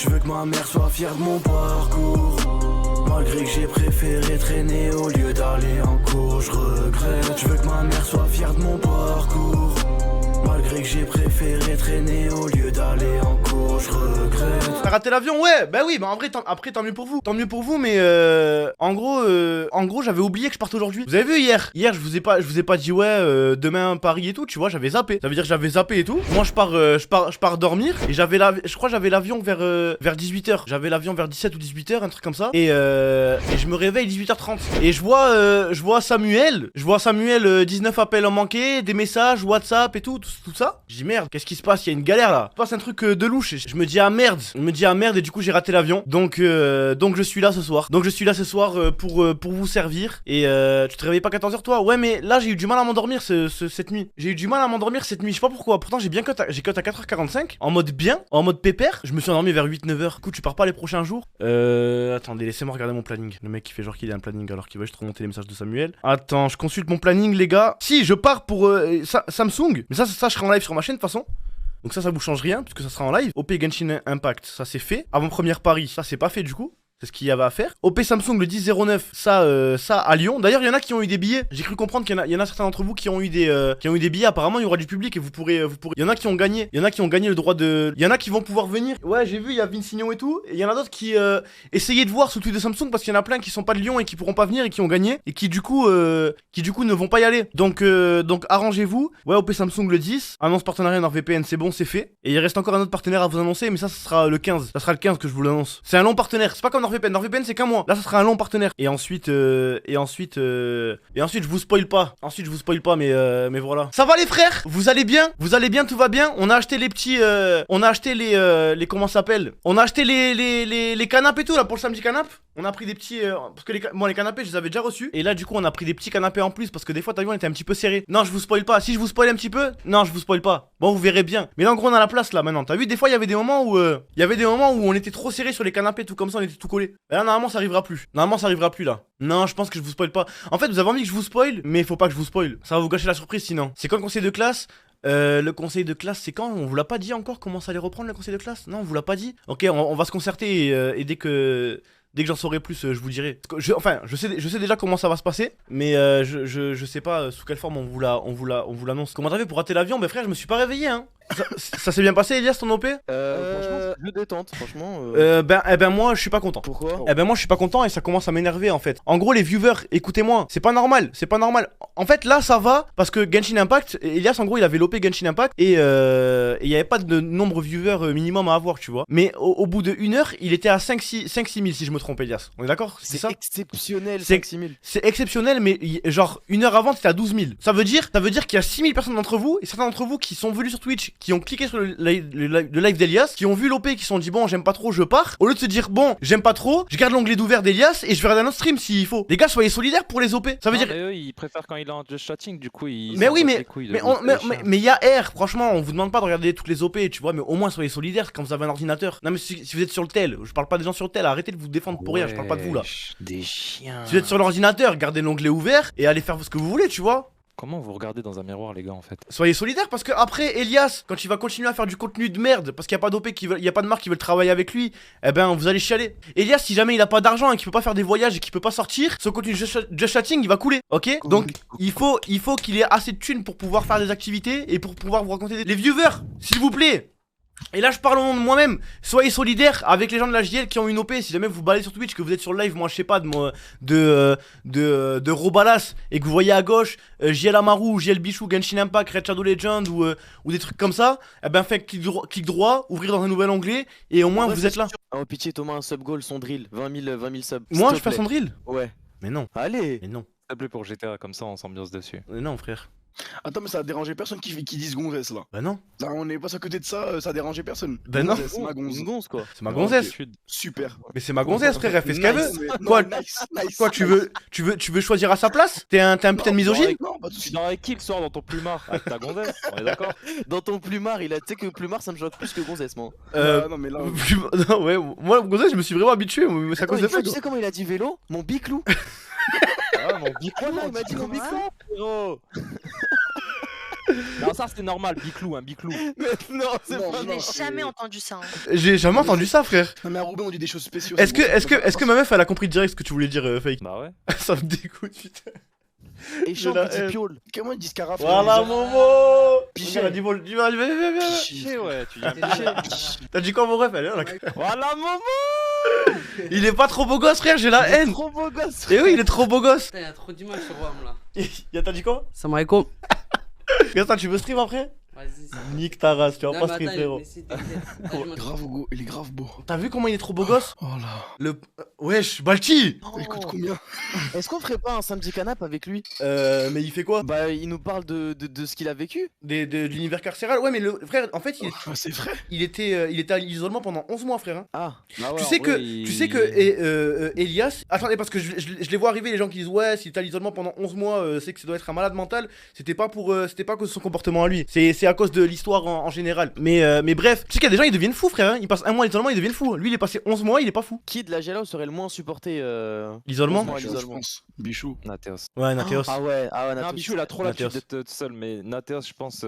Je veux que ma mère soit fière de mon parcours. Malgré que j'ai préféré traîner au lieu d'aller en cours, je regrette. Je veux que ma mère soit fière de mon parcours. Malgré que j'ai préféré traîner au lieu d'aller en cours, je regrette. T'as raté l'avion? Ouais, bah oui, bah en vrai, après tant mieux pour vous. Tant mieux pour vous, mais en gros, j'avais oublié que je partais aujourd'hui. Vous avez vu hier? Hier, je vous ai pas dit ouais, demain Paris et tout, tu vois, j'avais zappé. Ça veut dire que j'avais zappé et tout. Moi, je pars dormir et je crois que j'avais l'avion vers 18h. J'avais l'avion vers 17 ou 18h, un truc comme ça. Et je me réveille 18h30. Et je vois Samuel, 19 appels en manqué, des messages, WhatsApp et tout ça. Je dis merde, qu'est-ce qui se passe? Il y a une galère là. Il se passe un truc de louche. Je me dis ah merde. Et du coup j'ai raté l'avion. Donc je suis là ce soir. Pour vous servir. Et tu te réveilles pas 14h toi? Ouais, mais là j'ai eu du mal à m'endormir cette nuit. Je sais pas pourquoi. Pourtant j'ai cut à 4h45 en mode bien, en mode pépère. Je me suis endormi vers 8-9h. Du coup tu pars pas les prochains jours? Attendez, laissez-moi regarder mon planning. Le mec qui fait genre qu'il a un planning alors qu'il va juste remonter les messages de Samuel. Attends, je consulte mon planning les gars. Si je pars pour Samsung. Mais ça je serai en live sur ma chaîne de toute façon. Donc ça vous change rien puisque ça sera en live. OP Genshin Impact, ça c'est fait. Avant-première Paris, ça c'est pas fait du coup. C'est ce qu'il y avait à faire. OP Samsung le 10-09, ça à Lyon. D'ailleurs, il y en a qui ont eu des billets. J'ai cru comprendre qu'il y en a certains d'entre vous qui ont eu des billets. Apparemment, il y aura du public et vous pourrez. Il y en a qui ont gagné. Il y en a qui ont gagné le droit de. Il y en a qui vont pouvoir venir. Ouais, j'ai vu, il y a Vinsignon et tout. Et il y en a d'autres qui essayaient de voir sous le tweet de Samsung parce qu'il y en a plein qui sont pas de Lyon et qui pourront pas venir et qui ont gagné et qui du coup ne vont pas y aller. Donc arrangez-vous. Ouais, OP Samsung le 10. Annonce partenariat NordVPN, c'est bon, c'est fait. Et il reste encore un autre partenaire à vous annoncer, mais ça sera le 15. Ça sera le 15 que je vous l'annonce. C'est un long partenaire. C'est pas comme NordVPN. NordVPN c'est qu'un mois. Là, ça sera un long partenaire. Et ensuite, je vous spoil pas. Mais voilà. Ça va les frères? Vous allez bien? Tout va bien? On a acheté les petits, les comment ça s'appelle? On a acheté les canapes et tout là pour le samedi canap. On a pris des petits, parce que les canapés, je les avais déjà reçus. Et là, du coup, on a pris des petits canapés en plus parce que des fois, t'as vu, on était un petit peu serré. Non, je vous spoil pas. Si je vous spoil un petit peu, non, je vous spoil pas. Bon, vous verrez bien. Mais là, en gros, on a la place là maintenant. T'as vu, des fois, il y avait des moments où on était trop serré sur les canapés, tout comme ça, on était tout collé. Et là, normalement, ça arrivera plus. Là. Non, je pense que je vous spoil pas. En fait, vous avez envie que je vous spoil, mais il faut pas que je vous spoil. Ça va vous gâcher la surprise sinon. C'est quand le conseil de classe? Le conseil de classe, c'est quand? On vous l'a pas dit encore comment ça allait reprendre le conseil de classe? Non, on vous l'a pas dit? Ok, on va se concerter et dès que j'en saurai plus, je vous dirai. Je sais déjà comment ça va se passer, mais je sais pas sous quelle forme on vous l'annonce. Comment t'as fait pour rater l'avion? Mais frère, je me suis pas réveillé, hein. Ça s'est bien passé, Elias, ton OP? Franchement, je détente, franchement. Moi, je suis pas content. Pourquoi? Moi, je suis pas content et ça commence à m'énerver en fait. En gros, les viewers, écoutez-moi, c'est pas normal. En fait, là, ça va parce que Genshin Impact, Elias, en gros, il avait l'OP Genshin Impact et il y avait pas de nombre de viewers minimum à avoir, tu vois. Mais au bout de 1 heure, il était à 5-6 000 si je me trompe, Elias. On est d'accord? C'est ça? Exceptionnel, C'est 5 000. C'est exceptionnel, mais genre 1 heure avant, c'était à 12 000. Ça veut dire qu'il y a 6 000 personnes d'entre vous et certains d'entre vous qui sont venus sur Twitch, qui ont cliqué sur le live d'Elias, qui ont vu l'OP, qui se sont dit bon, j'aime pas trop, je pars. Au lieu de se dire bon, j'aime pas trop, je garde l'onglet d'ouvert d'Elias et je verrai un autre stream s'il faut. Les gars, soyez solidaires pour les OP. Ça veut dire. Mais eux, ils préfèrent quand il est en just chatting, du coup, ils. Mais oui, mais y a R, franchement, on vous demande pas de regarder toutes les OP, tu vois, mais au moins soyez solidaires quand vous avez un ordinateur. Non, mais si vous êtes sur le tel, je parle pas des gens sur le tel, arrêtez de vous défendre pour rien, je parle pas de vous là. Des chiens. Si vous êtes sur l'ordinateur, gardez l'onglet ouvert et allez faire ce que vous voulez, tu vois. Comment vous regardez dans un miroir, les gars, en fait? Soyez solidaires parce que après Elias, quand il va continuer à faire du contenu de merde, parce qu'il n'y a pas d'OP il y a pas de marque qui veulent travailler avec lui, eh ben vous allez chialer. Elias, si jamais il a pas d'argent et qu'il peut pas faire des voyages et qu'il peut pas sortir, son contenu just chatting il va couler, ok? Donc il faut qu'il ait assez de thunes pour pouvoir faire des activités et pour pouvoir vous raconter les viewers, s'il vous plaît. Et là je parle au nom de moi-même, soyez solidaires avec les gens de la JL qui ont une OP. Si jamais vous baladez sur Twitch, que vous êtes sur le live, moi je sais pas, de Robalas, et que vous voyez à gauche JL Amaru, JL Bichou, Genshin Impact, Red Shadow Legend ou des trucs comme ça, eh ben faites clic droit, ouvrir dans un nouvel onglet et au moins vous êtes là. Oh pitié Thomas, un sub goal, son drill, 20 000 subs. Moi je fais son drill? Ouais. Mais non. Allez. Mais non. S'il te plaît, pour GTA, comme ça, on s'ambiance dessus. Mais non frère. Attends, mais ça a dérangé personne qui dise gonzesse là. Bah non. Là, on est pas à côté de ça, ça a dérangé personne. Bah non. C'est ma gonze. Une gonze quoi. C'est ma gonzesse. Super. Mais c'est ma gonzesse frère, elle fait ce qu'elle veut. Quoi, Nice. quoi tu veux choisir à sa place? T'es un putain de misogyne? Non, pas de Tu soucis. dans avec qui le soir dans ton plumard? Avec ta gonzesse, on est d'accord? Dans ton plumard, tu sais que plumard ça me choque plus que gonzesse moi. Non, mais là. Non ouais, moi gonzesse je me suis vraiment habitué, mais c'est à cause de ça. Tu sais comment il a dit vélo? Mon biclou. Ah, mon biclou, Il m'a dit mon biclou, frérot. Non, ça c'est normal, Biclou, Biclou. Mais non, c'est Non, pas Je non, n'ai c'est- jamais entendu ça. J'ai jamais entendu ça, frère. Non, mais à Roubaix, on dit des choses spéciales. Est-ce que ma meuf elle a compris direct ce que tu voulais dire, Fake? Bah ouais. Ça me dégoûte, putain. Et chante la petit haine. piole. Comment ils disent carafe? Voilà, Momo. Pichet. Il a dit bon, viens, viens. Piché, ouais, tu viens piché. T'as dit quoi, mon ref? Elle est là. Voilà, Momo. Il est pas trop beau gosse, frère, j'ai la haine. Trop beau gosse. Et oui, il est trop beau gosse. Putain, y'a trop d'images sur WAM là. T'as dit quoi? Salam alaikum. Gaston, tu veux stream après? Vas-y. Nique ta race, tu vas Non, pas mais stream, attends, frérot. mais si, t'inquiète. Là, je m'en- Grave, Hugo, il est grave beau. T'as vu comment il est trop beau gosse? Oh là. Wesh, Balti. Il coûte combien? Est-ce qu'on ferait pas un samedi canap avec lui? Mais il fait quoi? Bah, il nous parle de ce qu'il a vécu. De l'univers carcéral? Ouais, mais le frère, en fait, Ah, c'est vrai. il était à l'isolement pendant 11 mois, frère. Hein. Ah, Bah ouais, Tu en sais que, vrai, tu sais que Elias. Attendez, parce que je les vois arriver, les gens qui disent ouais, s'il était à l'isolement pendant 11 mois, c'est que ça doit être un malade mental. C'était pas à cause de son comportement à lui. C'est à cause de l'histoire en général. Mais bref, tu sais qu'il y a des gens, ils deviennent fous, frère. Hein. Ils passent un mois à l'isolement, ils deviennent fous. Lui, il est passé 11 mois, il est pas fou. qui de la Gela serait le moins supporté L'isolement? Ouais, Je l'isolement. pense. Bichou. Nateos. Ouais, Nateos. Ah ouais, Non, Natos. Bichou, il a trop l'habitude Nateos. d'être tout seul, mais Nateos, je pense.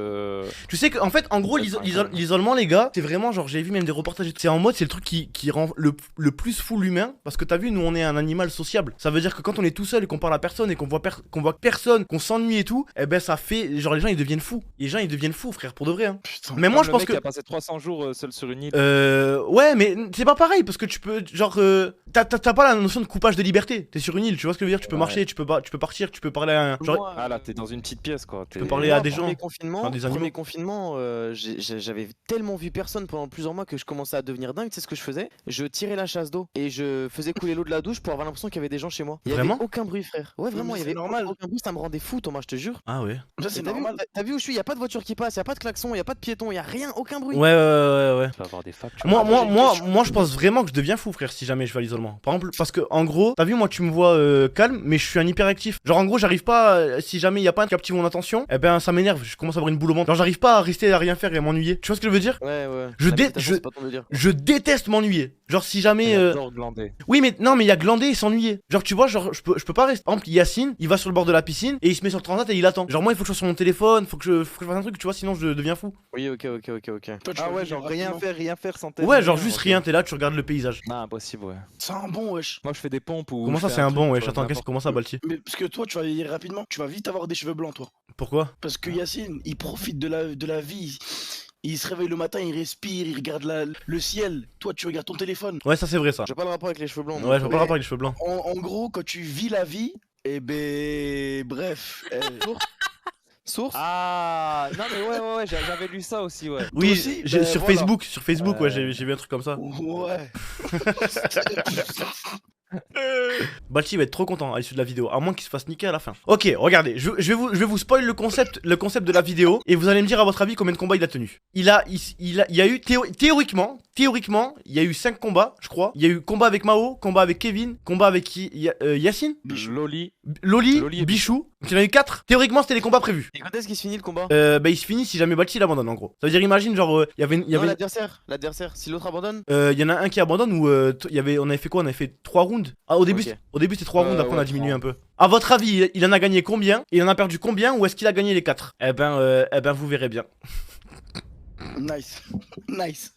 Tu sais qu'en fait, en gros, l'isolement, les gars, c'est vraiment genre, j'ai vu même des reportages. C'est en mode, c'est le truc qui rend le plus fou l'humain. Parce que t'as vu, nous, on est un animal sociable. Ça veut dire que quand on est tout seul et qu'on parle à personne et qu'on voit personne, qu'on s'ennuie et tout, eh ben ça fait. Genre, les gens ils deviennent fous. Les gens ils deviennent fous, frère, pour de vrai. Hein. Putain. Mais moi, Comme je le pense mec que. qui a passé 300 jours seul sur une île. Ouais, mais c'est pas pareil parce que tu peux, genre, t'as pas la notion de coupage de liberté. T'es sur une île, tu vois ce que je veux dire? Tu peux Ouais. marcher, tu peux partir, tu peux parler à un. Genre, Moi, Ah là, t'es dans une petite pièce quoi. peux parler à des gens. Confinement, à des animaux. premier confinement, j'avais tellement vu personne pendant plusieurs mois que je commençais à devenir dingue. Tu sais ce que je faisais? Je tirais la chasse d'eau et je faisais couler l'eau de la douche pour avoir l'impression qu'il y avait des gens chez moi. Il y Vraiment avait aucun bruit, frère. Ouais, vraiment, mais il y c'est avait normal. aucun bruit. Ça me rendait fou, Thomas, je te jure. Ah ouais. Ça, c'est Et t'as vu- normal. T'as vu où je suis? Y a pas de voiture qui passe, y a pas de klaxon, y a pas de piéton, y a rien, aucun bruit. Ouais. Tu vas avoir des facts. Moi, je pense vraiment que je deviens fou, frère, si jamais je vais à l'isolement. Par exemple, parce que en gros, t'as vu, moi, tu me vois calme, mais je suis un hyperactif. Genre, en gros, j'arrive pas, si jamais il y a pas un qui captive mon attention, eh ben, ça m'énerve. Je commence à avoir une boule au ventre. Genre, j'arrive pas à rester à rien faire et à m'ennuyer. Tu vois ce que je veux dire? Ouais. Je La dé- méditation, je- c'est pas ton délire. Je déteste m'ennuyer. Genre, si jamais. Glandé. Oui, mais non, mais il y a glander et s'ennuyer. Genre, tu vois, genre, je peux pas rester. Par exemple, Yacine, il va sur le bord de la piscine et il se met sur le transat et il attend. Genre, moi, il faut que je sois sur mon téléphone, faut que je fasse un truc, tu vois, sinon je deviens fou. Oui, ok. Toi, tu Ah vas ouais, vivre genre rien rapidement. faire sans Ouais, genre, juste rien, t'es là, tu regardes le paysage. Non, impossible, ouais. C'est un bon, wesh. Moi, je fais des pompes ou. Comment je ça, fais c'est un truc, bon, tu ouais, vois, j'attends, n'importe comment ça, Balti? Mais parce que toi, tu vas vieillir rapidement, tu vas vite avoir des cheveux blancs, toi. Pourquoi? Parce que Yacine, il profite de la vie. Il se réveille le matin, il respire, il regarde le ciel. Toi, tu regardes ton téléphone. Ouais, ça, c'est vrai, ça. J'ai pas le rapport avec les cheveux blancs. Ouais, je vois pas mais- le rapport avec les cheveux blancs. En gros, quand tu vis la vie, eh ben, bref. Source Ah, non, mais ouais, j'avais lu ça aussi, ouais. Oui, aussi, sur ben, voilà. Facebook, ouais, j'ai vu un truc comme ça. Ouais. Balti va être trop content à l'issue de la vidéo, à moins qu'il se fasse niquer à la fin. Ok, regardez, je vais vous spoil le concept de la vidéo et vous allez me dire à votre avis combien de combats il a tenu. Il y a eu théoriquement, il y a eu 5 combats, je crois. Il y a eu combat avec Mao, combat avec Kevin, combat avec Yacine, Loli. Loli, Loli et Bichou. Donc il y en a eu 4. Théoriquement, c'était les combats prévus. Et quand est-ce qu'il se finit le combat? Bah il se finit si jamais Balti l'abandonne en gros. Ça veut dire imagine genre il y avait Non, l'adversaire, si l'autre abandonne. il y en a un qui abandonne ou on avait fait quoi? On avait fait 3 rounds. Ah au début Ok. c'était 3 rounds, après on a ouais, diminué 3. un peu. À votre avis, il en a gagné combien? Il en a perdu combien ou est-ce qu'il a gagné les 4? Eh ben vous verrez bien. Nice. Nice.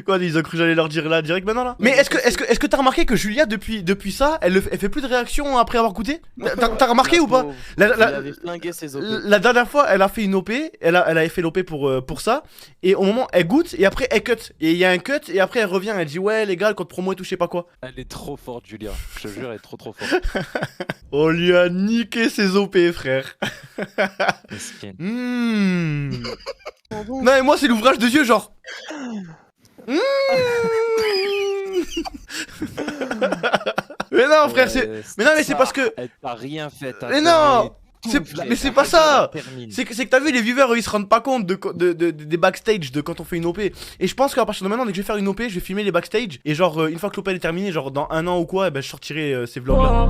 Quoi, ils ont cru que j'allais leur dire là direct maintenant là? Mais est-ce que t'as remarqué que Julia depuis ça, elle fait plus de réaction après avoir goûté? T'as remarqué ou pas? Il avait flingué ses OP. La dernière fois, elle a fait une OP, elle avait fait l'OP pour ça, et au moment, elle goûte, et après, elle cut. Et il y a un cut, et après, elle revient, elle dit, ouais, les gars, le code promo et tout, je sais pas quoi. Elle est trop forte, Julia. Je te jure, elle est trop forte. On lui a niqué ses OP, frère. Mesquine. Non, mais moi, c'est l'ouvrage de Dieu, genre. Mais non, frère, c'est. Mais non, mais c'est parce que. Elle t'a rien fait. t'as Mais donné non, tout, c'est- frère. mais c'est pas ça. Termine. C'est que t'as vu, les viewers, eux, ils se rendent pas compte des backstage de quand on fait une OP. Et je pense qu'à partir de maintenant, dès que je vais faire une OP, je vais filmer les backstage. Et genre, une fois que l'OP elle est terminée, genre dans un an ou quoi, eh ben, je sortirai ces vlogs là.